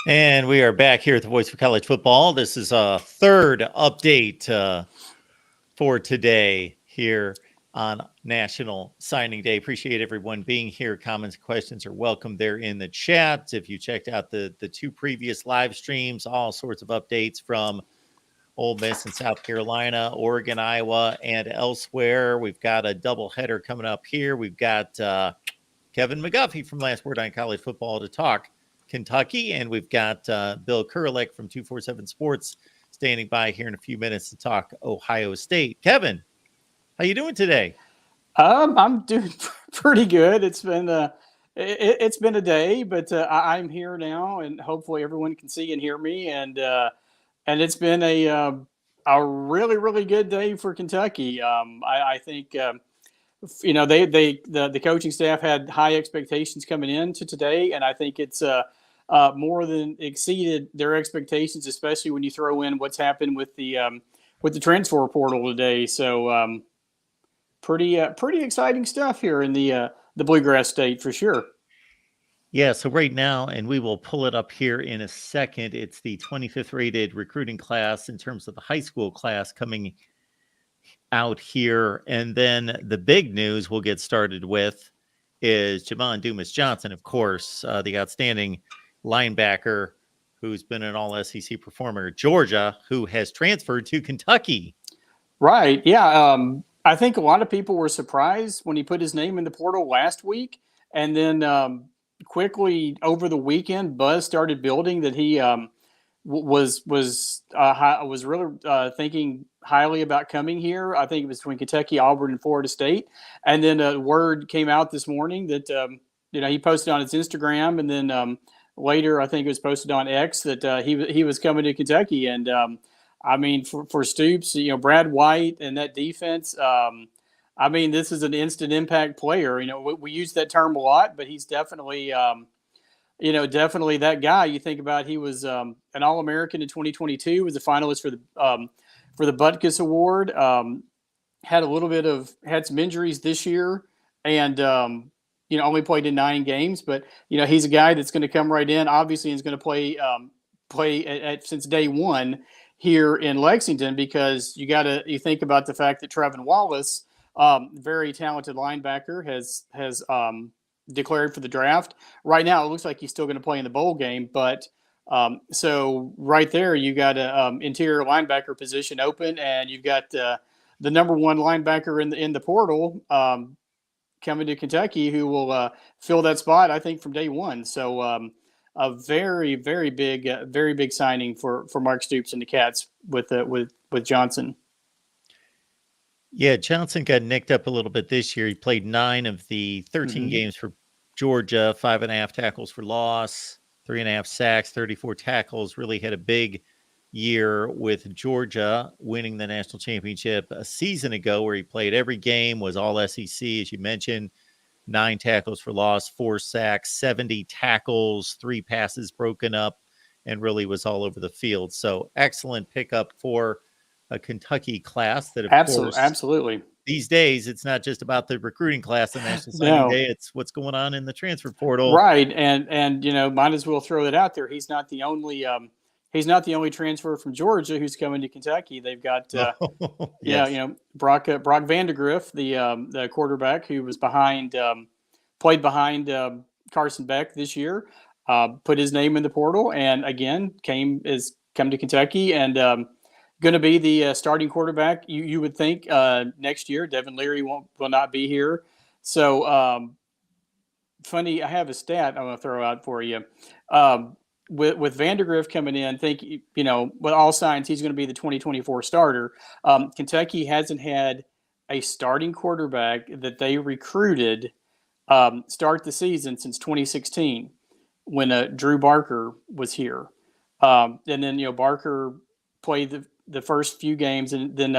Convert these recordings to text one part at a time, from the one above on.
And we are back here at the Voice of College Football. This is a third update for today here on National Signing Day. Appreciate everyone being here. Comments, questions are welcome there in the chat. If you checked out the two previous live streams, all sorts of updates from Ole Miss in South Carolina, Oregon, Iowa, and elsewhere. We've got a doubleheader coming up here. We've got Kevin McGuffey from Last Word on College Football to talk Kentucky, and we've got Bill Kurelic from 247 Sports standing by here in a few minutes to talk Ohio State. Kevin, how you doing today? I'm doing pretty good. It's been a day, but I'm here now, and hopefully everyone can see and hear me. And it's been a really good day for Kentucky. I think the coaching staff had high expectations coming into today, and I think it's more than exceeded their expectations, especially when you throw in what's happened with the transfer portal today. So pretty exciting stuff here in the Bluegrass State for sure. Yeah, so right now, and we will pull it up here in a second, it's the 25th rated recruiting class in terms of the high school class coming out here. And then the big news we'll get started with is Javon Dumas-Johnson, of course, the outstanding linebacker who's been an all-SEC performer at Georgia, who has transferred to Kentucky. Right, yeah. I think a lot of people were surprised when he put his name in the portal last week. And then quickly over the weekend, buzz started building that he was really thinking highly about coming here. I think it was between Kentucky, Auburn, and Florida State. And then word came out this morning that he posted on his Instagram, and then later I think it was posted on X that he was coming to Kentucky. And I mean, for Stoops, Brad White and that defense. I mean, this is an instant impact player. We use that term a lot, but he's definitely, definitely that guy. You think about, he was an All-American in 2022, was a finalist for the Butkus Award. Had some injuries this year, and only played in 9 games. But he's a guy that's going to come right in. Obviously, he's going to play since day one here in Lexington, because you think about the fact that Trevin Wallace, very talented linebacker, has declared for the draft. Right now, it looks like he's still going to play in the bowl game, but so right there, you got an interior linebacker position open, and you've got the number one linebacker in the portal coming to Kentucky, who will fill that spot, I think, from day one. So a very big signing for Mark Stoops and the Cats with Johnson. Yeah, Johnson got nicked up a little bit this year. He played 9 of the 13 games for Georgia, 5.5 tackles for loss, 3.5 sacks, 34 tackles. Really had a big year with Georgia, winning the national championship a season ago, where he played every game, was all SEC, as you mentioned, 9 tackles for loss, 4 sacks, 70 tackles, 3 passes broken up, and really was all over the field. So excellent pickup for a Kentucky class that, of course, absolutely. These days, it's not just about the recruiting class on National Signing Day; it's what's going on in the transfer portal. Right, and might as well throw it out there. He's not the only transfer from Georgia who's coming to Kentucky. They've got yes. Brock Vandegrift, the quarterback who was played behind Carson Beck this year, put his name in the portal, and again come to Kentucky and. Going to be the starting quarterback, you would think, next year. Devin Leary will not be here. So funny, I have a stat I'm going to throw out for you. With Vandegrift coming in, with all signs he's going to be the 2024 starter. Kentucky hasn't had a starting quarterback that they recruited start the season since 2016, when Drew Barker was here. And then Barker played the first few games, and then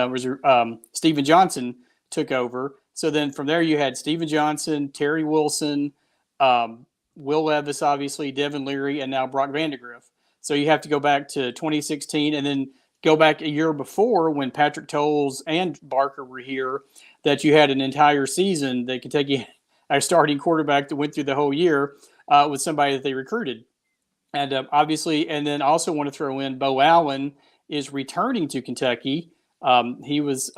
Stephen Johnson took over. So then from there you had Stephen Johnson, Terry Wilson, Will Levis, obviously, Devin Leary, and now Brock Vandegrift. So you have to go back to 2016 and then go back a year before, when Patrick Towles and Barker were here, that you had an entire season that Kentucky, a starting quarterback that went through the whole year, with somebody that they recruited. And obviously, and then also want to throw in Bo Allen is returning to Kentucky. He was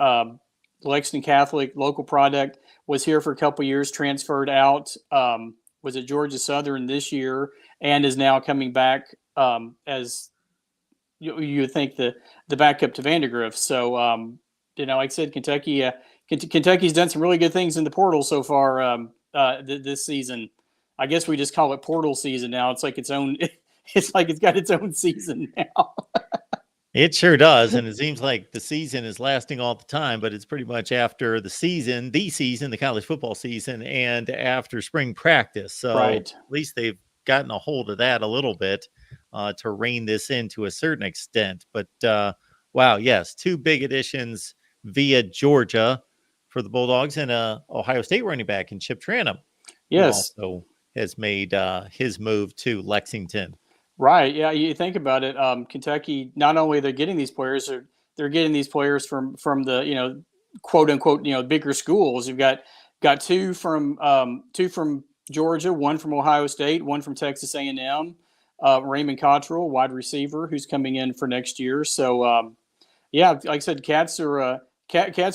Lexington Catholic local product, was here for a couple years, transferred out, was at Georgia Southern this year, and is now coming back as you would think the backup to Vandegrift. So like I said, Kentucky's done some really good things in the portal so far this season. I guess we just call it portal season now. It's like its own. It's like it's got its own season now. It sure does, and it seems like the season is lasting all the time, but it's pretty much after the college football season, and after spring practice. So Right. at least they've gotten a hold of that a little bit to rein this in to a certain extent. But wow, yes, two big additions via Georgia for the Bulldogs, and Ohio State running back in Chip Tranum, who Yes. also has made his move to Lexington. Right. Yeah. You think about it. Kentucky, not only they're getting these players, they're getting these players from the quote unquote bigger schools. You've got two from Georgia, one from Ohio State, one from Texas A&M. Raymond Cottrell, wide receiver, who's coming in for next year. So yeah, like I said, Cats are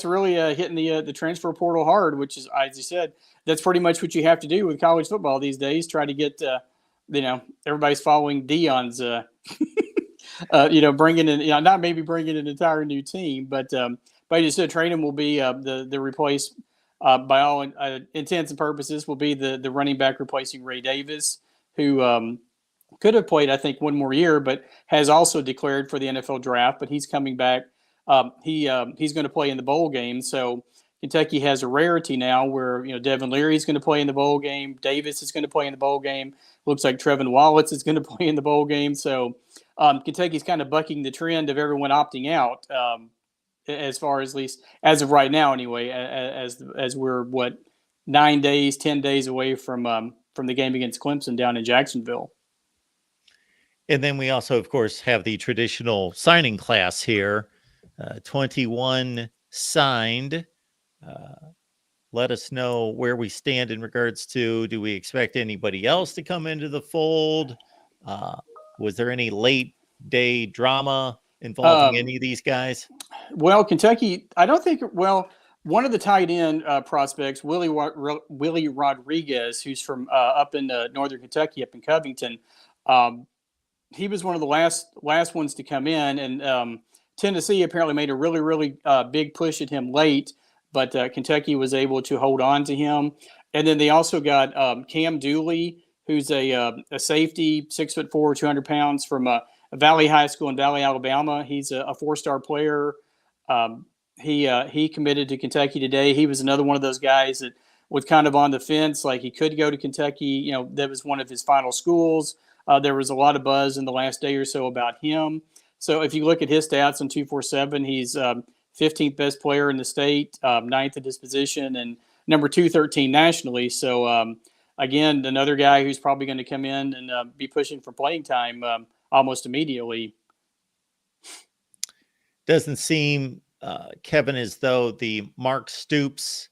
really hitting the transfer portal hard, which is, as you said, that's pretty much what you have to do with college football these days. Try to get everybody's following Dion's bringing in not maybe bringing an entire new team, but I just said Trainum will be the replace by all intents and purposes will be the running back replacing Ray Davis, who could have played, I think, one more year, but has also declared for the NFL draft. But he's coming back. He's going to play in the bowl game. So Kentucky has a rarity now where Devin Leary is going to play in the bowl game. Davis is going to play in the bowl game. Looks like Trevin Wallace is going to play in the bowl game. So Kentucky's kind of bucking the trend of everyone opting out, as far as least as of right now, anyway. As we're 10 days away from the game against Clemson down in Jacksonville. And then we also, of course, have the traditional signing class here. 21 signed. Let us know where we stand in regards to, do we expect anybody else to come into the fold? Was there any late day drama involving any of these guys? Well, Kentucky, I don't think, one of the tight end prospects, Willie Rodriguez, who's from up in northern Kentucky, up in Covington, he was one of the last ones to come in, and Tennessee apparently made a really, really big push at him late, but Kentucky was able to hold on to him. And then they also got Cam Dooley, who's a safety, 6'4", 200 pounds from Valley High School in Valley, Alabama. He's a 4-star player. He committed to Kentucky today. He was another one of those guys that was kind of on the fence, like he could go to Kentucky. That was one of his final schools. There was a lot of buzz in the last day or so about him. So if you look at his stats on 247, he's 15th best player in the state, 9th at his position, and number 213 nationally. So again, another guy who's probably going to come in and be pushing for playing time almost immediately. Doesn't seem, Kevin, as though the Mark Stoops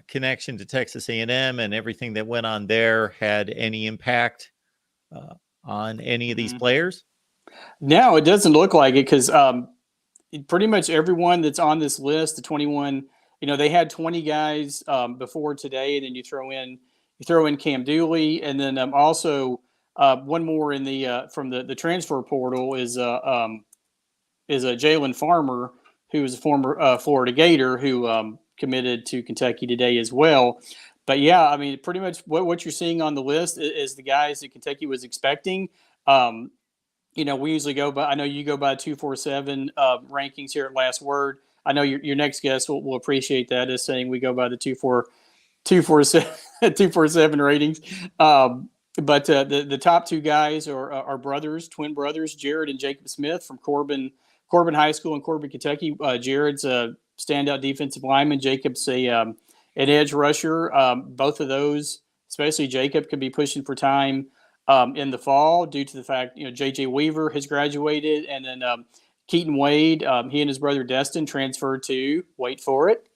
connection to Texas A&M and everything that went on there had any impact on any of these players? No, it doesn't look like it, because pretty much everyone that's on this list, the 21, they had 20 guys before today, and then you throw in Cam Dooley, and then also one more in the from the transfer portal is a Jalen Farmer, who is a former Florida Gator who committed to Kentucky today as well. But yeah, I mean, pretty much what you're seeing on the list is the guys that Kentucky was expecting. We usually go by, I know you go by 247 rankings here at Last Word. I know your next guest will appreciate that, as saying we go by the 247 ratings. But the top two guys are twin brothers, Jared and Jacob Smith from Corbin High School in Corbin, Kentucky. Jared's a standout defensive lineman. Jacob's an edge rusher. Both of those, especially Jacob, could be pushing for time in the fall due to the fact, J.J. Weaver has graduated, and then Keaton Wade, he and his brother Destin transferred to, wait for it,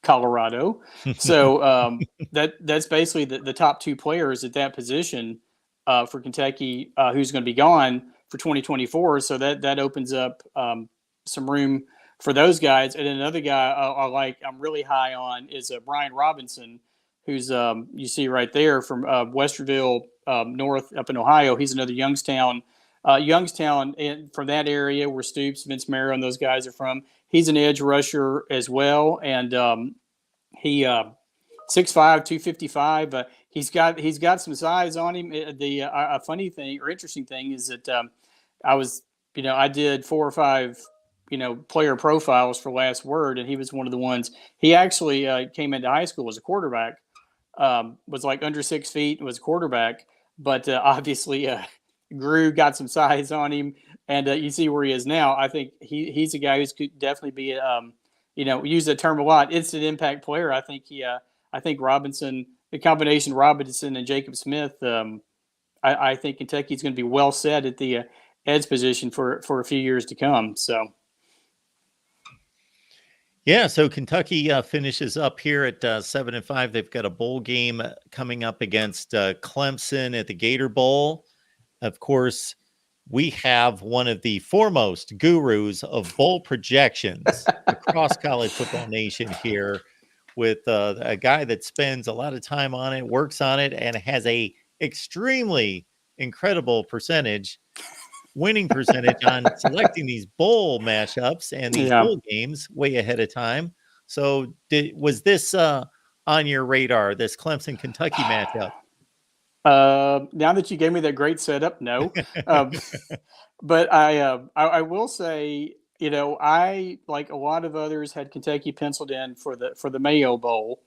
Colorado. So that's basically the top two players at that position. for Kentucky, who's going to be gone for 2024. So that opens up some room for those guys. And another guy I'm really high on is Brian Robinson, who's you see right there from Westerville North up in Ohio. He's another Youngstown. Youngstown from that area where Stoops, Vince Marrow, and those guys are from. He's an edge rusher as well, and he 6'5", 255. He's got some size on him. A funny thing or interesting thing is that I did 4 or 5 player profiles for Last Word, and he was one of the ones. He actually came into high school as a quarterback. Was like under 6 feet and was a quarterback, but obviously grew, got some size on him, and you see where he is now. I think he's a guy who's could definitely be use that term a lot, instant impact player. I think Robinson, the combination Robinson and Jacob Smith, I think Kentucky's going to be well set at the edge position for a few years to come. So. Yeah, so Kentucky finishes up here at 7-5. They've got a bowl game coming up against Clemson at the Gator Bowl. Of course, we have one of the foremost gurus of bowl projections across college football nation here, with a guy that spends a lot of time on it, works on it, and has a extremely incredible winning percentage on selecting these bowl mashups and these bowl games way ahead of time. So was this on your radar, this Clemson Kentucky matchup? Now that you gave me that great setup, no. But I will say, I, like a lot of others, had Kentucky penciled in for the Mayo Bowl,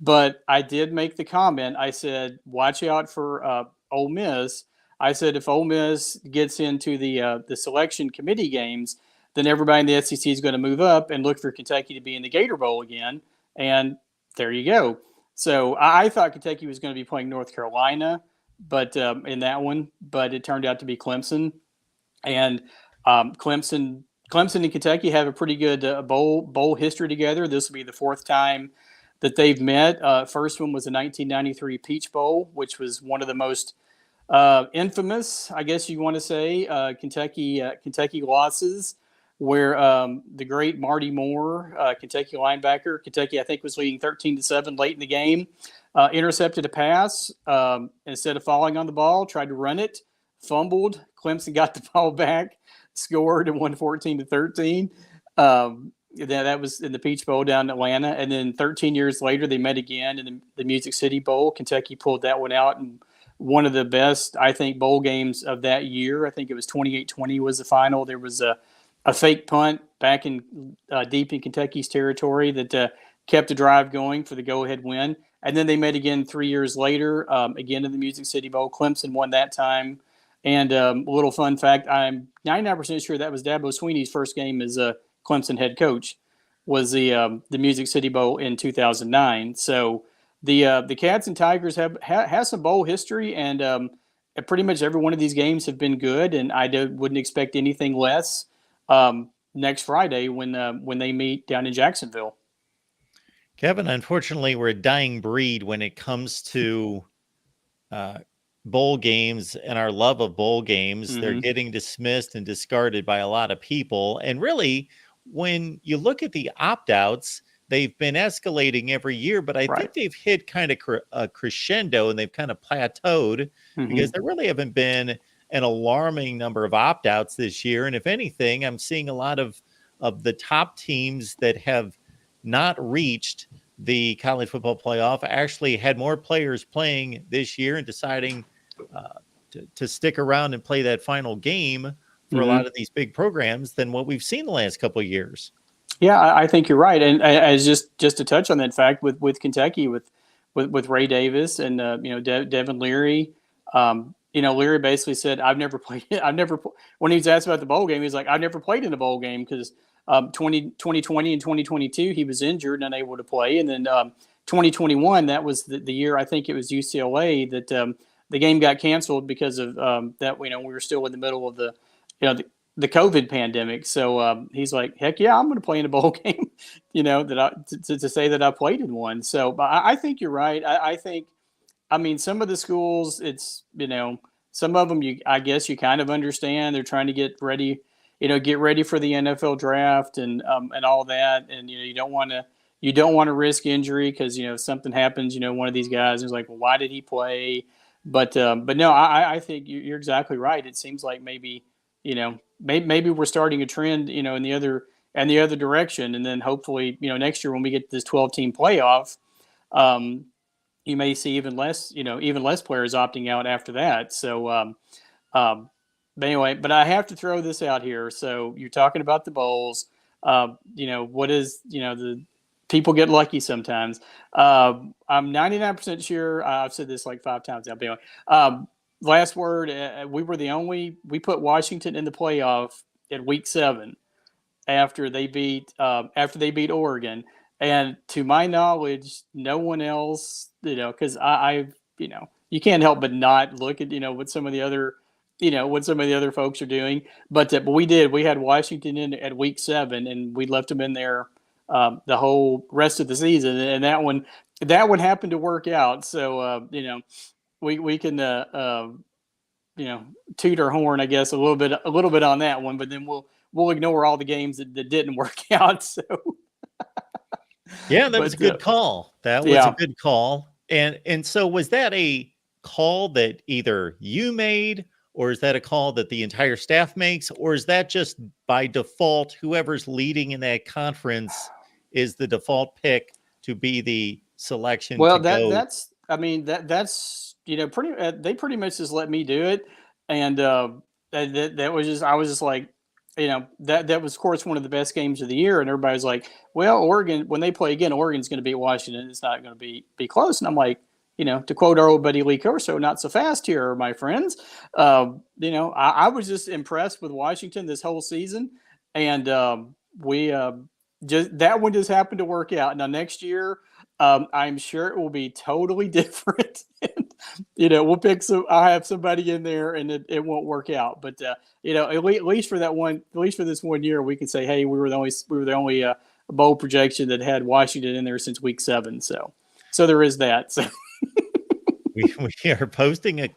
but I did make the comment. I said, watch out for Ole Miss. I said, if Ole Miss gets into the selection committee games, then everybody in the SEC is going to move up and look for Kentucky to be in the Gator Bowl again. And there you go. So I thought Kentucky was going to be playing North Carolina, but in that one, but it turned out to be Clemson. And Clemson and Kentucky have a pretty good bowl history together. This will be the 4th time that they've met. First one was the 1993 Peach Bowl, which was one of the most infamous, I guess you want to say, Kentucky losses, where the great Marty Moore, Kentucky linebacker, Kentucky I think was leading 13-7 late in the game, intercepted a pass instead of falling on the ball, tried to run it, fumbled. Clemson got the ball back, scored, and won 14-13. That was in the Peach Bowl down in Atlanta, and then 13 years later they met again in the Music City Bowl. Kentucky pulled that one out, and one of the best, I think, bowl games of that year. I think it was 28-20 was the final. There was a fake punt back in deep in Kentucky's territory that kept the drive going for the go-ahead win. And then they met again 3 years later, again in the Music City Bowl. Clemson won that time. And a little fun fact, I'm 99% sure that was Dabo Swinney's first game as a Clemson head coach, was the Music City Bowl in 2009. So the Cats and Tigers have some bowl history, and pretty much every one of these games have been good, and I wouldn't expect anything less next Friday when they meet down in Jacksonville. Kevin, unfortunately, we're a dying breed when it comes to bowl games and our love of bowl games. Mm-hmm. They're getting dismissed and discarded by a lot of people. And really, when you look at the opt-outs, they've been escalating every year, but I think they've hit kind of a crescendo, and they've kind of plateaued because there really haven't been an alarming number of opt-outs this year. And if anything, I'm seeing a lot of the top teams that have not reached the college football playoff actually had more players playing this year and deciding to stick around and play that final game for a lot of these big programs than what we've seen the last couple of years. Yeah, I think you're right. And as just to touch on that fact with Kentucky, with Ray Davis and Devin Leary, Leary basically said, "I've never played. When he was asked about the bowl game, he's like, "I've never played in a bowl game because 2020 and 2022 he was injured and unable to play, and then 2021 that was the year I think it was UCLA that the game got canceled because of that. We were still in the middle of the COVID pandemic. So he's like, heck yeah, I'm going to play in a bowl game, to say that I played in one. So I think you're right. I think, some of the schools, it's, some of them I guess you kind of understand. They're trying to get ready, get ready for the NFL draft and all that. And you don't want to risk injury because if something happens, one of these guys is like, well, why did he play? But no, I think you're exactly right. It seems like maybe we're starting a trend, in the other direction, and then hopefully, next year when we get this 12-team playoff, you may see even less players opting out after that. So, but anyway, but I have to throw this out here. So you're talking about the bowls. What is the people get lucky sometimes. I'm 99% sure. I've said this like 5 times now. But anyway, last word. We put Washington in the playoff in week 7 after they beat Oregon, and to my knowledge, no one else. Because you can't help but not look at what some of the other folks are doing. But we did. We had Washington in at week 7, and we left them in there the whole rest of the season, and that one happened to work out. So we can toot our horn, I guess, a little bit on that one, but then we'll ignore all the games that didn't work out. So yeah, that was a good call. That was yeah. a good call. And so was that a call that either you made, or is that a call that the entire staff makes, or is that just by default whoever's leading in that conference is the default pick to be the selection? Well, to go? that's pretty. They pretty much just let me do it, and that was just I was just like, that was of course one of the best games of the year, and everybody's like, well, Oregon when they play again, Oregon's going to beat Washington. It's not going to be close, and I'm like, to quote our old buddy Lee Corso, not so fast here, my friends. I was just impressed with Washington this whole season, and we just that one just happened to work out. Now next year. I'm sure it will be totally different. We'll pick I'll have somebody in there and it won't work out. But, at least for this 1 year, we can say, hey, we were the only bowl projection that had Washington in there since week 7. So there is that. So we are posting a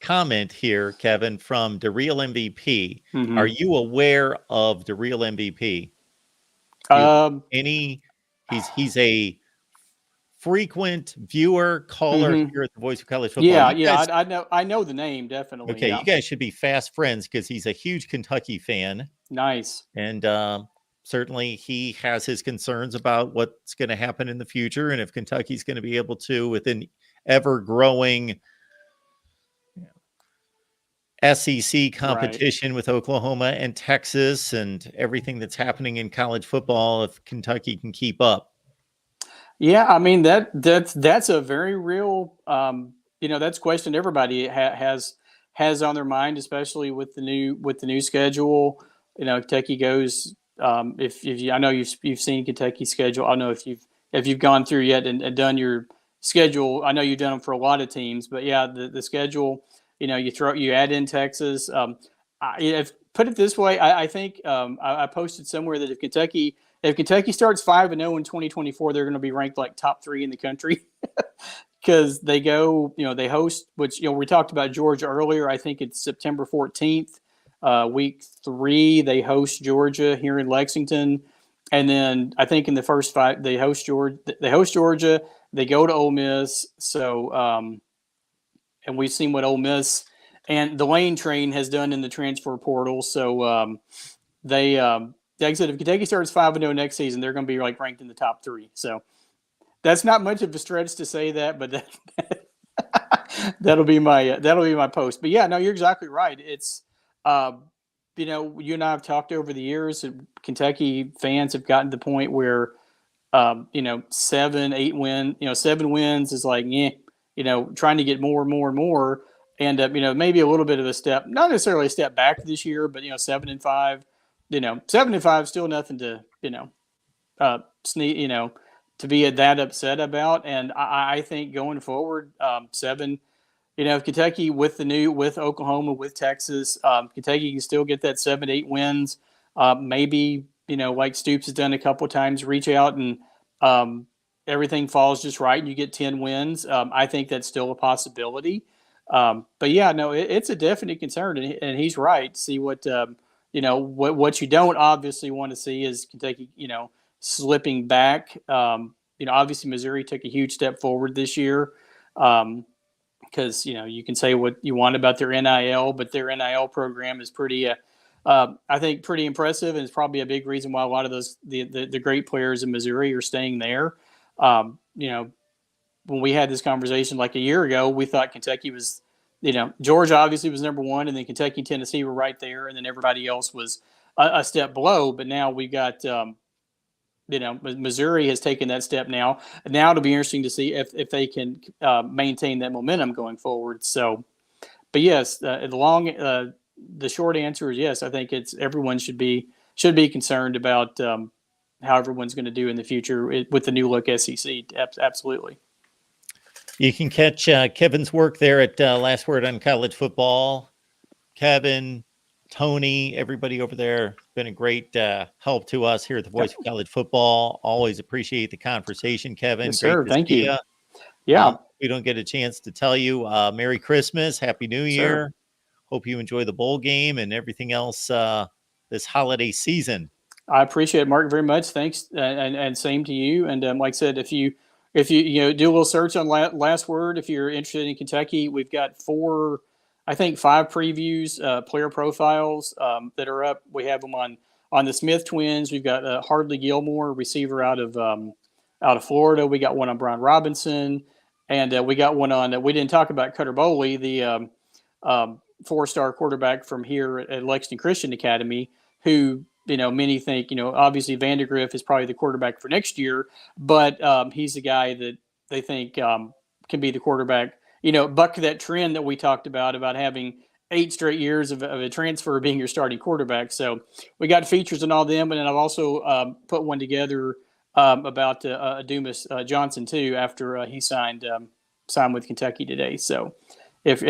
comment here, Kevin, from The Real MVP. Mm-hmm. Are you aware of The Real MVP? He's a frequent viewer, caller here at the Voice of College Football. Yeah, I know the name, definitely. Okay, yeah. You guys should be fast friends because he's a huge Kentucky fan. Nice. And certainly he has his concerns about what's going to happen in the future and if Kentucky's going to be able to, with an ever-growing SEC competition with Oklahoma and Texas and everything that's happening in college football, if Kentucky can keep up. Yeah, I mean that's a very real that's a question everybody has on their mind, especially with the new schedule. Kentucky goes I know you've seen Kentucky's schedule. I don't know if you've gone through yet and done your schedule. I know you've done them for a lot of teams, but yeah, the schedule. You add in Texas. Put it this way, I think I posted somewhere that if Kentucky starts 5-0 in 2024, they're going to be ranked like top 3 in the country because they go, they host, which, we talked about Georgia earlier. I think it's September 14th, week 3, they host Georgia here in Lexington. And then I think in the first 5, they host Georgia, they go to Ole Miss. So, and we've seen what Ole Miss and the Lane train has done in the transfer portal. So, like I said, if Kentucky starts 5-0 next season, they're going to be like ranked in the top 3. So that's not much of a stretch to say that, but that'll be my post. But yeah, no, you're exactly right. It's you and I have talked over the years. Kentucky fans have gotten to the point where 7 wins is like trying to get more and more and more, and maybe a little bit of a step, not necessarily a step back this year, but 7-5. 7-5 still nothing to to be that upset about. And I think going forward, 7, Kentucky with Oklahoma, with Texas, Kentucky can still get that 7-8 wins. Maybe like Stoops has done a couple of times, reach out and everything falls just right and you get 10 wins. I think that's still a possibility. But yeah, no, it's a definite concern, and he's right. See what what you don't obviously want to see is Kentucky, slipping back. Obviously Missouri took a huge step forward this year. Because you can say what you want about their NIL, but their NIL program is pretty, I think, pretty impressive, and it's probably a big reason why a lot of the great players in Missouri are staying there. When we had this conversation like a year ago, we thought Kentucky was, Georgia obviously was number one, and then Kentucky and Tennessee were right there, and then everybody else was a step below. But now we got Missouri has taken that step now. Now it'll be interesting to see if they can maintain that momentum going forward. So, but yes, the short answer is yes. I think everyone should be concerned about how everyone's going to do in the future with the new look SEC. Absolutely. You can catch Kevin's work there at Last Word on College Football. Kevin, Tony, everybody over there, been a great help to us here at the Voice of College Football. Always appreciate the conversation, Kevin. Yes, sir. Thank you. You. Yeah. We don't get a chance to tell you Merry Christmas, Happy New Year. Sure. Hope you enjoy the bowl game and everything else this holiday season. I appreciate it, Mark, very much. Thanks, and same to you. And like I said, if you do a little search on Last Word, if you're interested in Kentucky, we've got 5 previews, player profiles that are up. We have them on the Smith twins. We've got Hardley Gilmore, receiver out of Florida. We got one on Brian Robinson, and we got one on. We didn't talk about Cutter Boley, the 4-star quarterback from here at Lexington Christian Academy, who many think obviously Vandegrift is probably the quarterback for next year, but he's the guy that they think can be the quarterback. Buck that trend that we talked about having 8 straight years of a transfer being your starting quarterback. So we got features on all them, and then I've also put one together about Dumas Johnson too after he signed with Kentucky today. So if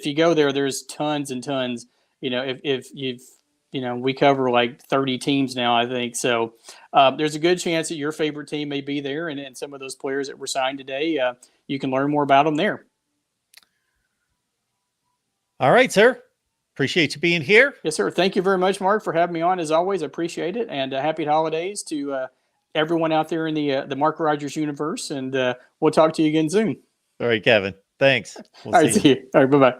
you go there, there's tons and tons. If you've we cover like 30 teams now, I think. So there's a good chance that your favorite team may be there, and some of those players that were signed today, you can learn more about them there. All right, sir. Appreciate you being here. Yes, sir. Thank you very much, Mark, for having me on. As always, I appreciate it, and happy holidays to everyone out there in the Mark Rogers universe, and we'll talk to you again soon. All right, Kevin. Thanks. All right, see you. All right, bye-bye.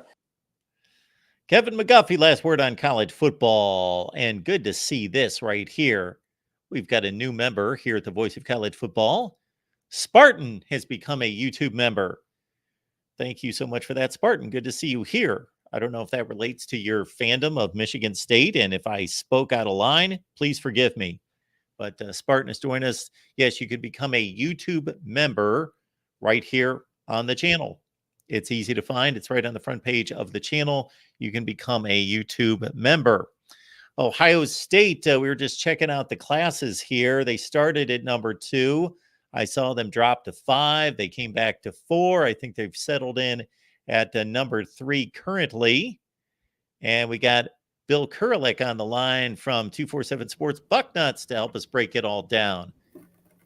Kevin McGuffey, Last Word on College Football, and good to see this right here. We've got a new member here at the Voice of College Football. Spartan has become a YouTube member. Thank you so much for that, Spartan. Good to see you here. I don't know if that relates to your fandom of Michigan State, and if I spoke out of line, please forgive me. But Spartan has joined us. Yes, you could become a YouTube member right here on the channel. It's easy to find. It's right on the front page of the channel. You can become a YouTube member. Ohio State, we were just checking out the classes here. They started at number 2. I saw them drop to 5. They came back to 4. I think they've settled in at number 3 currently. And we got Bill Kurlick on the line from 247 Sports Bucknuts to help us break it all down.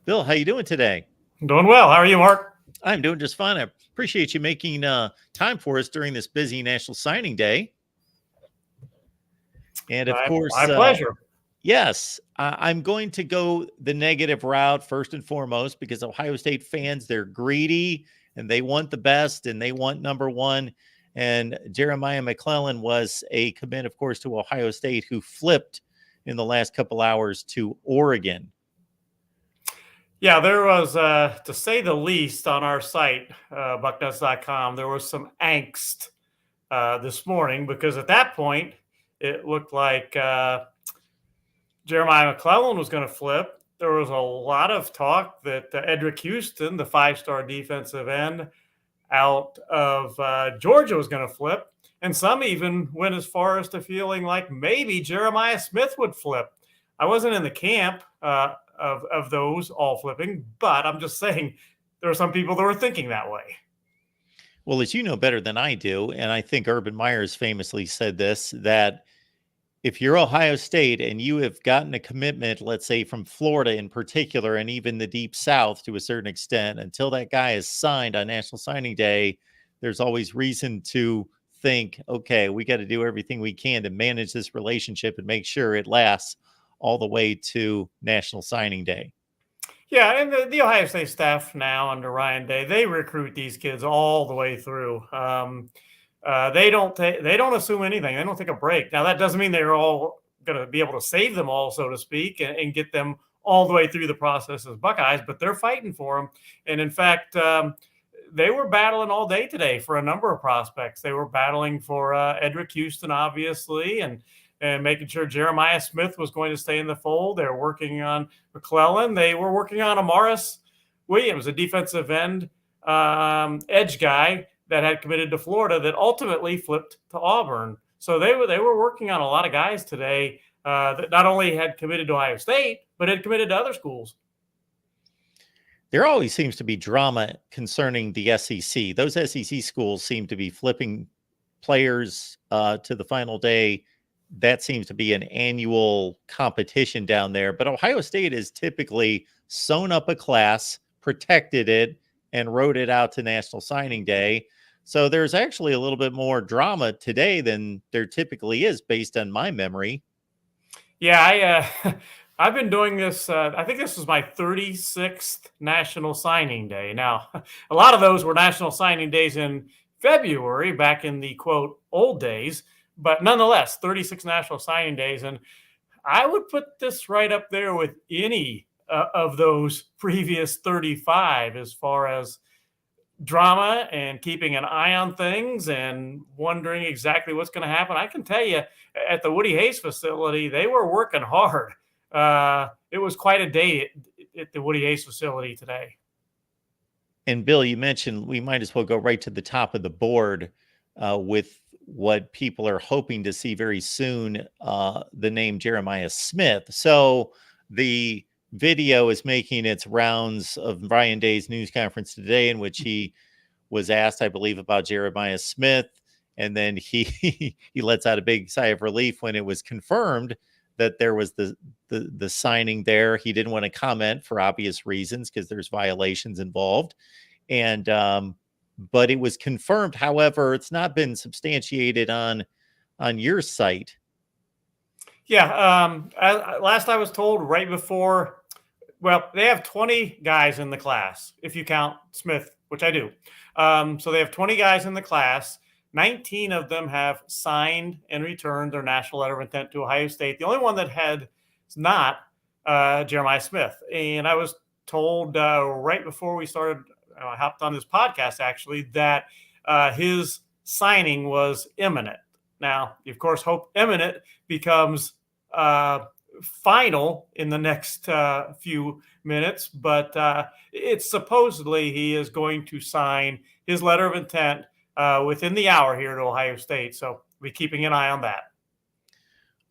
Bill, how you doing today? Doing well. How are you, Mark? I'm doing just fine. I appreciate you making time for us during this busy National Signing Day. And of course, my pleasure. Yes, I'm going to go the negative route first and foremost because Ohio State fans, they're greedy and they want the best and they want number 1. And Jeremiah McClellan was a commit, of course, to Ohio State who flipped in the last couple hours to Oregon. Yeah, there was, to say the least, on our site, bucknuts.com, there was some angst this morning because at that point, it looked like Jeremiah McClellan was going to flip. There was a lot of talk that Edric Houston, the 5-star defensive end out of Georgia, was going to flip. And some even went as far as to feeling like maybe Jeremiah Smith would flip. I wasn't in the camp of those all flipping, but I'm just saying there are some people that were thinking that way. Well, as you know better than I do, and I think Urban Meyers famously said this, that if you're Ohio State and you have gotten a commitment, let's say from Florida in particular, and even the Deep South to a certain extent, until that guy is signed on National Signing Day, there's always reason to think, okay, we got to do everything we can to manage this relationship and make sure it lasts all the way to National Signing Day. Yeah, and the Ohio State staff now under Ryan Day, they recruit these kids all the way through. They don't assume anything. They don't take a break. Now that doesn't mean they're all going to be able to save them all, so to speak, and get them all the way through the process as Buckeyes, but they're fighting for them. And in fact, they were battling all day today for a number of prospects. They were battling for Edric Houston, obviously, and making sure Jeremiah Smith was going to stay in the fold. They were working on McClellan. They were working on Amaris Williams, a defensive end edge guy that had committed to Florida that ultimately flipped to Auburn. So they were working on a lot of guys today that not only had committed to Ohio State, but had committed to other schools. There always seems to be drama concerning the SEC. Those SEC schools seem to be flipping players to the final day. That seems to be an annual competition down there. But Ohio State has typically sewn up a class, protected it, and rode it out to National Signing Day. So there's actually a little bit more drama today than there typically is, based on my memory. Yeah, I've been doing this. I think this was my 36th National Signing Day. Now, a lot of those were National Signing Days in February, back in the, quote, old days. But nonetheless, 36 National Signing Days. And I would put this right up there with any of those previous 35 as far as drama and keeping an eye on things and wondering exactly what's going to happen. I can tell you, at the Woody Hayes facility, they were working hard. It was quite a day at the Woody Hayes facility today. And Bill, you mentioned we might as well go right to the top of the board with what people are hoping to see very soon, the name Jeremiah Smith. So the video is making its rounds of Ryan Day's news conference today, in which he was asked, I believe, about Jeremiah Smith. And then he lets out a big sigh of relief when it was confirmed that there was the signing there. He didn't want to comment for obvious reasons, because there's violations involved. And but it was confirmed. However, it's not been substantiated on your site. Yeah. Last I was told, right before, well, they have 20 guys in the class, if you count Smith, which I do. So they have 20 guys in the class. 19 of them have signed and returned their national letter of intent to Ohio State. The only one that had is not Jeremiah Smith. And I was told right before we started, I hopped on this podcast actually, that his signing was imminent. Now, you of course hope imminent becomes final in the next few minutes, but it's supposedly he is going to sign his letter of intent within the hour here at Ohio State. So we're keeping an eye on that.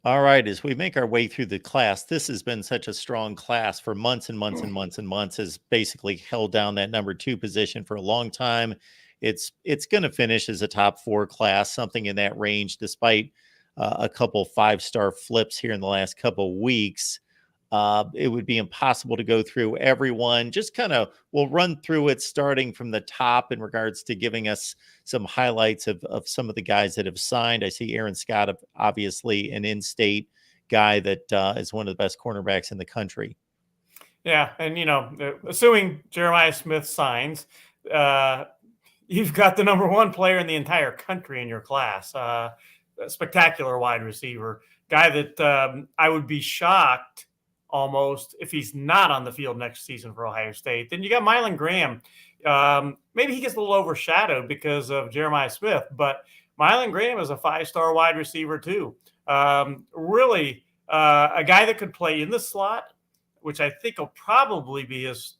All right. As we make our way through the class, this has been such a strong class for months and months and months and months, has basically held down that number 2 position for a long time. It's going to finish as a top 4 class, something in that range, despite a couple 5-star flips here in the last couple weeks. It would be impossible to go through everyone. Just kind of, we'll run through it starting from the top in regards to giving us some highlights of some of the guys that have signed. I see Aaron Scott, obviously an in-state guy that is one of the best cornerbacks in the country. Yeah. And, assuming Jeremiah Smith signs, you've got the number 1 player in the entire country in your class, a spectacular wide receiver, guy that I would be shocked almost if he's not on the field next season for Ohio State. Then you got Mylan Graham. Maybe he gets a little overshadowed because of Jeremiah Smith, but Mylan Graham is a 5-star wide receiver too. Really a guy that could play in the slot, which I think will probably be his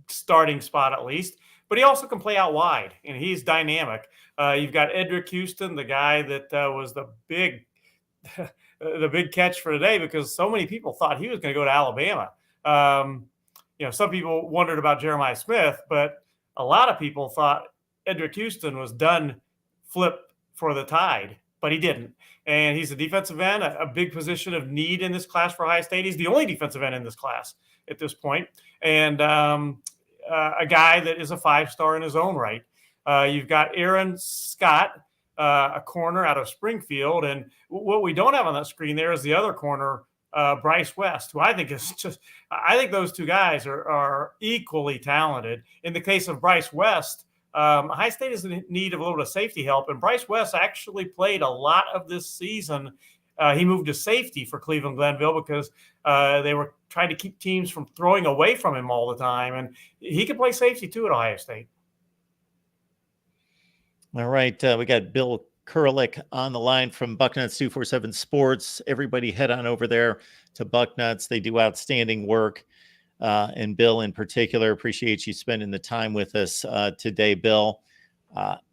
starting spot at least, but he also can play out wide, and he's dynamic. You've got Edric Houston, the guy that was the big catch for today, because so many people thought he was going to go to Alabama. Some people wondered about Jeremiah Smith, but a lot of people thought Edric Houston was done flip for the Tide, but he didn't. And he's a defensive end, a big position of need in this class for Ohio State. He's the only defensive end in this class at this point, and a guy that is a 5-star in his own right. You've got Aaron Scott, a corner out of Springfield. And what we don't have on that screen there is the other corner, Bryce West, who I think I think those two guys are equally talented. In the case of Bryce West, Ohio State is in need of a little bit of safety help. And Bryce West actually played a lot of this season. He moved to safety for Cleveland Glenville because they were trying to keep teams from throwing away from him all the time. And he could play safety too at Ohio State. All right. We got Bill Kurlick on the line from Bucknuts 247 Sports. Everybody head on over there to Bucknuts. They do outstanding work. And Bill in particular, appreciate you spending the time with us today, Bill.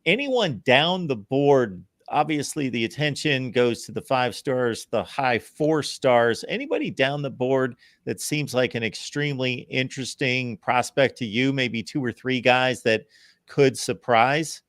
Anyone down the board, obviously the attention goes to the 5 stars, the high 4 stars. Anybody down the board that seems like an extremely interesting prospect to you, maybe 2 or 3 guys that could surprise?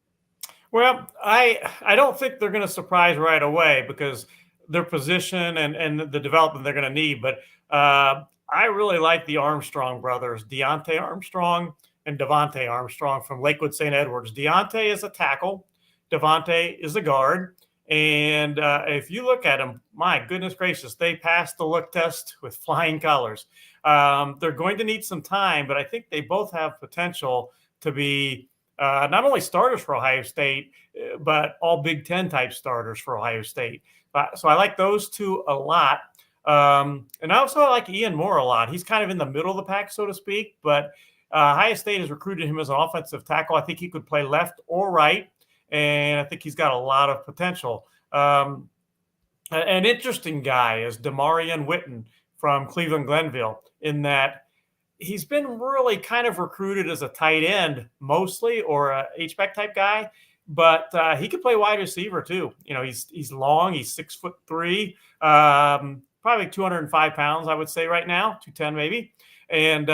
Well, I don't think they're going to surprise right away because their position and the development they're going to need. But I really like the Armstrong brothers, Deontay Armstrong and Devontae Armstrong from Lakewood St. Edwards. Deontay is a tackle. Devontae is a guard. And if you look at them, my goodness gracious, they passed the look test with flying colors. They're going to need some time, but I think they both have potential to be not only starters for Ohio State, but all Big Ten type starters for Ohio State. So I like those two a lot. And I also like Ian Moore a lot. He's kind of in the middle of the pack, so to speak, but Ohio State has recruited him as an offensive tackle. I think he could play left or right, and I think he's got a lot of potential. An interesting guy is Demarion Witten from Cleveland Glenville, in that he's been really kind of recruited as a tight end mostly, or a H-back type guy, but he could play wide receiver too. You know, he's long, he's 6'3", probably 205 pounds, I would say right now, 210 maybe. And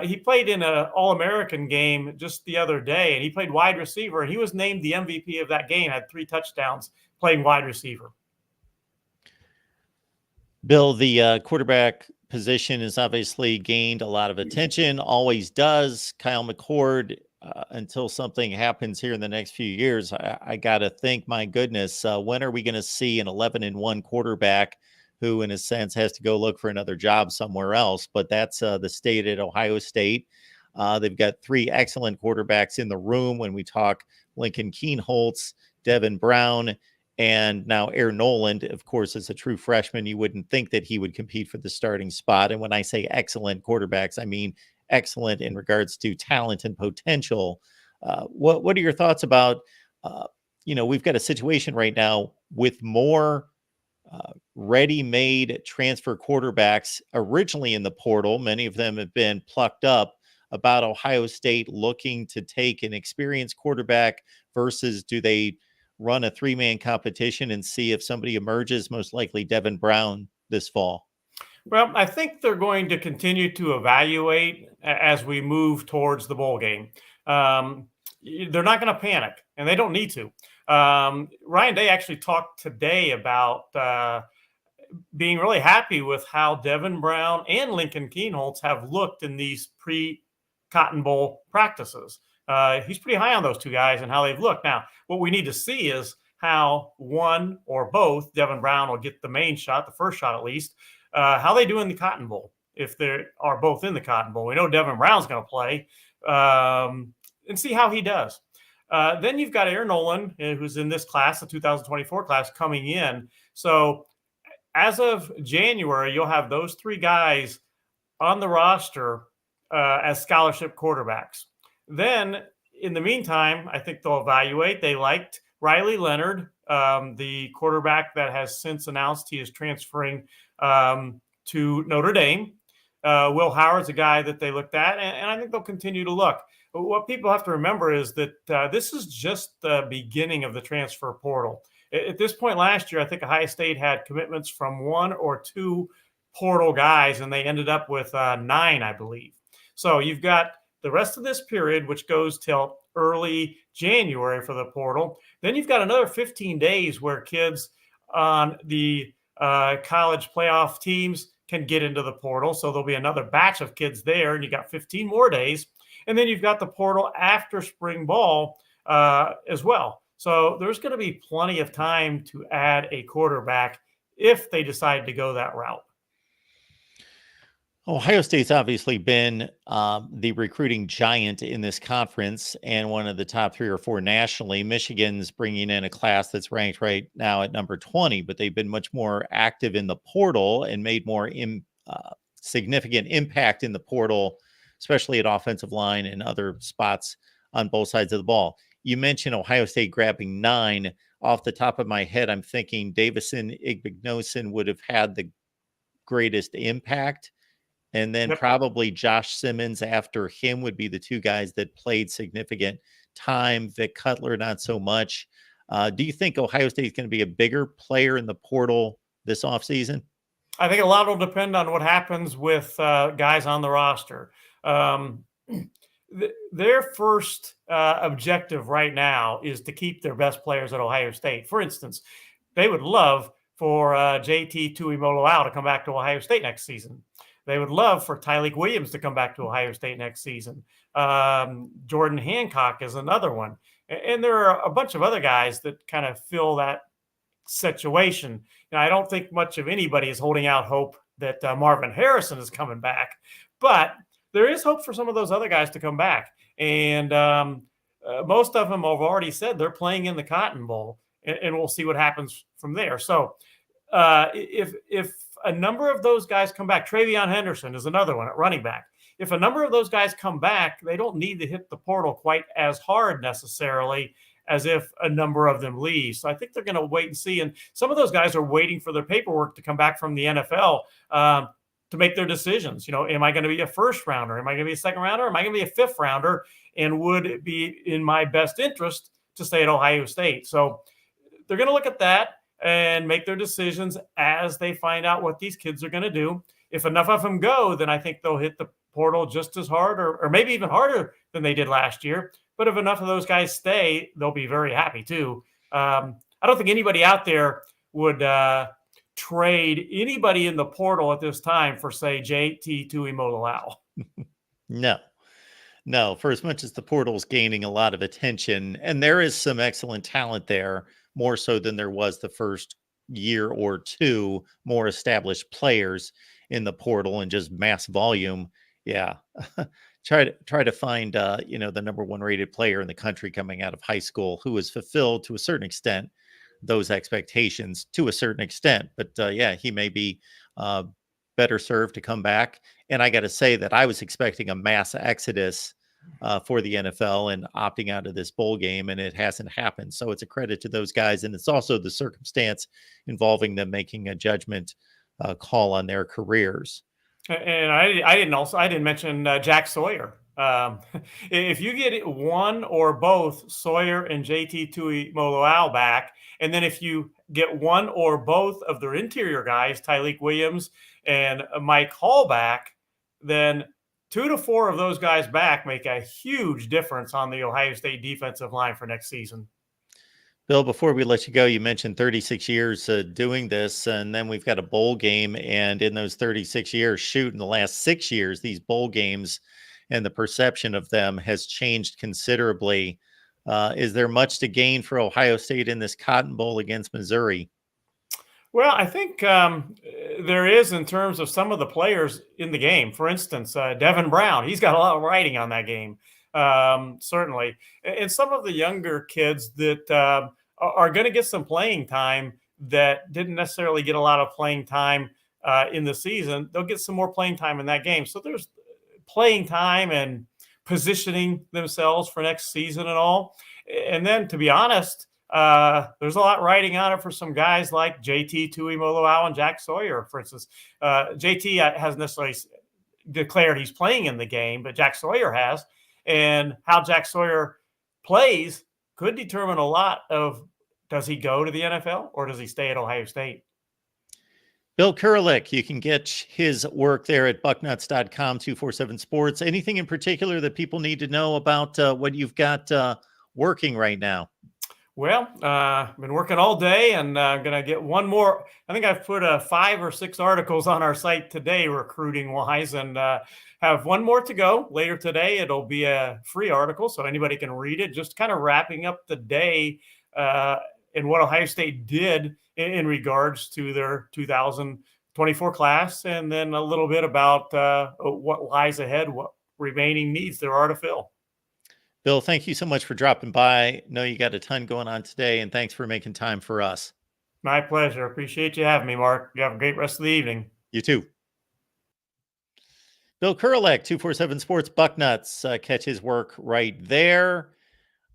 he played in an All-American game just the other day, and he played wide receiver, and he was named the MVP of that game, had 3 touchdowns playing wide receiver. Bill, the quarterback position has obviously gained a lot of attention, always does. Kyle McCord, until something happens here in the next few years, I got to think, my goodness, when are we going to see an 11-1 quarterback who, in a sense, has to go look for another job somewhere else? But that's the state at Ohio State. They've got 3 excellent quarterbacks in the room when we talk Lincoln Keenholz, Devin Brown, and now Aaron Noland. Of course, as a true freshman, you wouldn't think that he would compete for the starting spot. And when I say excellent quarterbacks, I mean excellent in regards to talent and potential. What are your thoughts about, we've got a situation right now with more ready-made transfer quarterbacks originally in the portal. Many of them have been plucked up, about Ohio State looking to take an experienced quarterback versus do they run a 3-man competition and see if somebody emerges, most likely Devin Brown, this fall? Well, I think they're going to continue to evaluate as we move towards the bowl game. They're not going to panic, and they don't need to. Ryan Day actually talked today about being really happy with how Devin Brown and Lincoln Keenholz have looked in these pre-Cotton Bowl practices. He's pretty high on those 2 guys and how they've looked. Now, what we need to see is how one or both, Devin Brown will get the main shot, the first shot at least, how they do in the Cotton Bowl, if they are both in the Cotton Bowl. We know Devin Brown's going to play, and see how he does. Then you've got Aaron Noland, who's in this class, the 2024 class, coming in. So as of January, you'll have those 3 guys on the roster as scholarship quarterbacks. Then, in the meantime, I think they'll evaluate. They liked Riley Leonard, the quarterback that has since announced he is transferring to Notre Dame. Will Howard's a guy that they looked at, and I think they'll continue to look. But what people have to remember is that this is just the beginning of the transfer portal. At this point last year, I think Ohio State had commitments from 1 or 2 portal guys, and they ended up with 9, I believe. So you've got the rest of this period, which goes till early January for the portal. Then you've got another 15 days where kids on the college playoff teams can get into the portal. So there'll be another batch of kids there, and you got 15 more days. And then you've got the portal after spring ball as well. So there's going to be plenty of time to add a quarterback if they decide to go that route. Ohio State's obviously been the recruiting giant in this conference and one of the top 3 or 4 nationally. Michigan's bringing in a class that's ranked right now at number 20, but they've been much more active in the portal and made more significant impact in the portal, especially at offensive line and other spots on both sides of the ball. You mentioned Ohio State grabbing 9. Off the top of my head, I'm thinking Davison Igbinosun would have had the greatest impact. And then probably Josh Simmons after him would be the 2 guys that played significant time. Vic Cutler, not so much. Do you think Ohio State is going to be a bigger player in the portal this offseason? I think a lot will depend on what happens with guys on the roster. Their first objective right now is to keep their best players at Ohio State. For instance, they would love for JT Tuimoloau to come back to Ohio State next season. They would love for Tyleik Williams to come back to Ohio State next season. Jordan Hancock is another one. And there are a bunch of other guys that kind of fill that situation. I don't think much of anybody is holding out hope that Marvin Harrison is coming back. But there is hope for some of those other guys to come back. And most of them have already said they're playing in the Cotton Bowl. And we'll see what happens from there. So if a number of those guys come back, Travion Henderson is another one at running back. If a number of those guys come back, they don't need to hit the portal quite as hard necessarily as if a number of them leave. So I think they're going to wait and see. And some of those guys are waiting for their paperwork to come back from the NFL to make their decisions. Am I going to be a first rounder? Am I going to be a second rounder? Am I going to be a fifth rounder? And would it be in my best interest to stay at Ohio State? So they're going to look at that and make their decisions as they find out what these kids are going to do. If enough of them go, then I think they'll hit the portal just as hard or maybe even harder than they did last year. But if enough of those guys stay, they'll be very happy too. I don't think anybody out there would trade anybody in the portal at this time for, say, JT Tuimoloau. No. For as much as the portal is gaining a lot of attention, and there is some excellent talent there, more so than there was the first year or 2, more established players in the portal and just mass volume. Yeah. try to find, the number 1 rated player in the country coming out of high school who has fulfilled to a certain extent those expectations to a certain extent. But he may be better served to come back. And I got to say that I was expecting a mass exodus for the NFL and opting out of this bowl game, and it hasn't happened. So it's a credit to those guys. And it's also the circumstance involving them making a judgment call on their careers. And I didn't mention Jack Sawyer. If you get one or both Sawyer and JT Tuimoloau back, and then if you get one or both of their interior guys, Tyleik Williams and Mike Hall back, then 2 to 4 of those guys back make a huge difference on the Ohio State defensive line for next season. Bill, before we let you go, you mentioned 36 years doing this, and then we've got a bowl game. And in those 36 years, in the last 6 years, these bowl games and the perception of them has changed considerably. Is there much to gain for Ohio State in this Cotton Bowl against Missouri? Well, I think there is in terms of some of the players in the game. For instance, Devin Brown, he's got a lot of writing on that game, certainly. And some of the younger kids that are going to get some playing time that didn't necessarily get a lot of playing time in the season, they'll get some more playing time in that game. So there's playing time and positioning themselves for next season and all. And then, to be honest, there's a lot riding on it for some guys like JT Tuimoloau and Jack Sawyer, for instance. JT hasn't necessarily declared he's playing in the game, but Jack Sawyer has. And how Jack Sawyer plays could determine a lot of, does he go to the NFL or does he stay at Ohio State? Bill Kurelic, you can get his work there at bucknuts.com, 247 Sports. Anything in particular that people need to know about what you've got working right now? Well, been working all day and going to get one more. I think I've put 5 or 6 articles on our site today, recruiting wise, and have one more to go later today. It'll be a free article, so anybody can read it. Just kind of wrapping up the day in what Ohio State did in regards to their 2024 class, and then a little bit about what lies ahead, what remaining needs there are to fill. Bill, thank you so much for dropping by. Know you got a ton going on today, and thanks for making time for us. My pleasure. Appreciate you having me, Mark. You have a great rest of the evening. You too. Bill Kurelek, 247 Sports Bucknuts. Catch his work right there.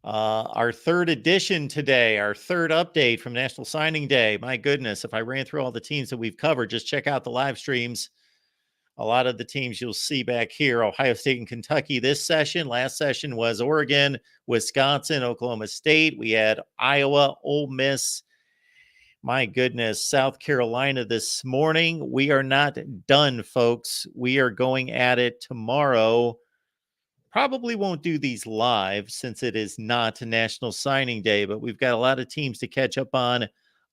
Our third edition today, our third update from National Signing Day. My goodness, if I ran through all the teams that we've covered, just check out the live streams. A lot of the teams you'll see back here, Ohio State and Kentucky this session. Last session was Oregon, Wisconsin, Oklahoma State. We had Iowa, Ole Miss. My goodness, South Carolina this morning. We are not done, folks. We are going at it tomorrow. Probably won't do these live since it is not National Signing Day, but we've got a lot of teams to catch up on.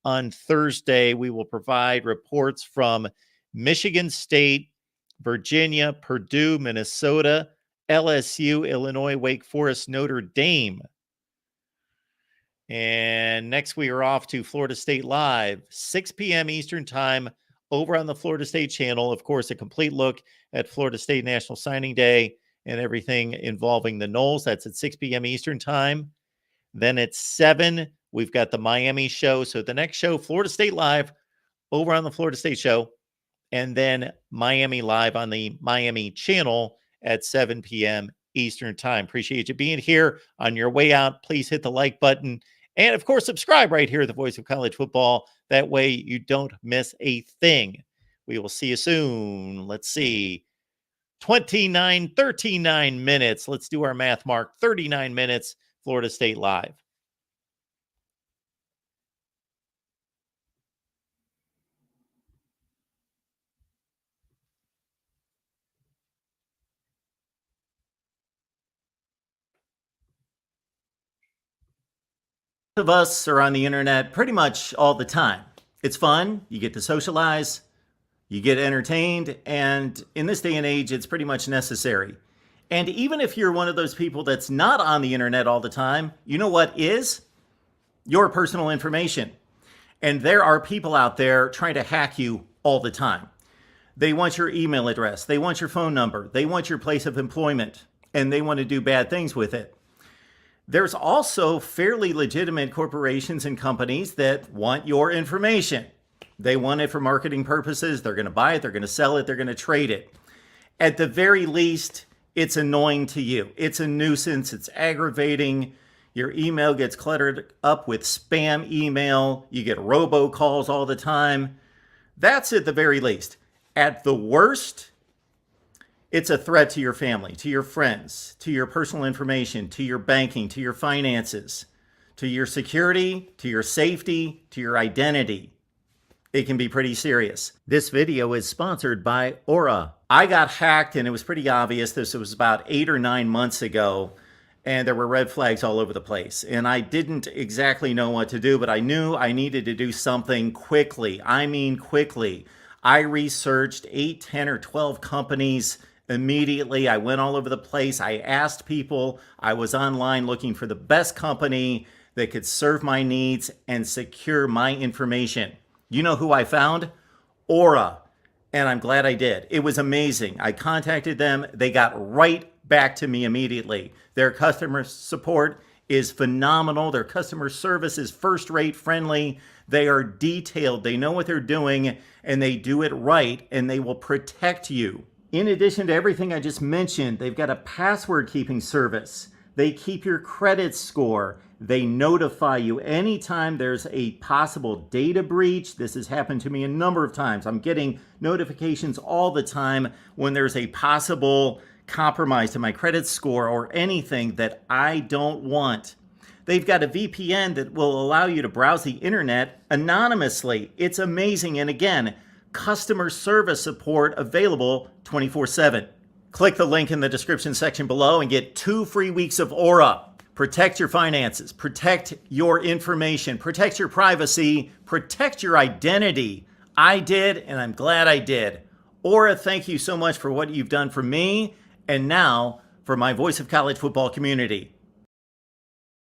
On Thursday, we will provide reports from Michigan State, Virginia, Purdue, Minnesota, LSU, Illinois, Wake Forest, Notre Dame. And next we are off to Florida State Live, 6 p.m. Eastern Time over on the Florida State channel. Of course, a complete look at Florida State National Signing Day and everything involving the Noles. That's at 6 p.m. Eastern Time. Then at 7, we've got the Miami show. So the next show, Florida State Live over on the Florida State show. And then Miami Live on the Miami channel at 7 p.m. Eastern Time. Appreciate you being here. On your way out, please hit the like button. And, of course, subscribe right here at the Voice of College Football. That way you don't miss a thing. We will see you soon. Let's see. 39 minutes. Let's do our math, Mark. 39 minutes, Florida State Live. Of us are on the internet pretty much all the time. It's fun. You get to socialize, you get entertained, and in this day and age, it's pretty much necessary. And even if you're one of those people that's not on the internet all the time, you know what is? Your personal information. And there are people out there trying to hack you all the time. They want your email address, they want your phone number, they want your place of employment, and they want to do bad things with it. There's also fairly legitimate corporations and companies that want your information. They want it for marketing purposes. They're going to buy it. They're going to sell it. They're going to trade it. At the very least, it's annoying to you. It's a nuisance. It's aggravating. Your email gets cluttered up with spam email. You get robocalls all the time. That's at the very least. At the worst, it's a threat to your family, to your friends, to your personal information, to your banking, to your finances, to your security, to your safety, to your identity. It can be pretty serious. This video is sponsored by Aura. I got hacked and it was pretty obvious. This was about 8 or 9 months ago and there were red flags all over the place. And I didn't exactly know what to do, but I knew I needed to do something quickly. I mean quickly. I researched 8, 10, or 12 companies immediately. I went all over the place. I asked people. I was online looking for the best company that could serve my needs and secure my information. You know who I found? Aura. And I'm glad I did. It was amazing. I contacted them. They got right back to me immediately. Their customer support is phenomenal. Their customer service is first-rate, friendly. They are detailed. They know what they're doing, and they do it right, and they will protect you. In addition to everything I just mentioned, they've got a password keeping service. They keep your credit score. They notify you anytime there's a possible data breach. This has happened to me a number of times. I'm getting notifications all the time when there's a possible compromise to my credit score or anything that I don't want. They've got a VPN that will allow you to browse the internet anonymously. It's amazing. And again, customer service support available 24/7. Click the link in the description section below and get 2 free weeks of Aura. Protect your finances, protect your information, protect your privacy, protect your identity. I did, and I'm glad I did. Aura, thank you so much for what you've done for me, and now for my Voice of College Football community.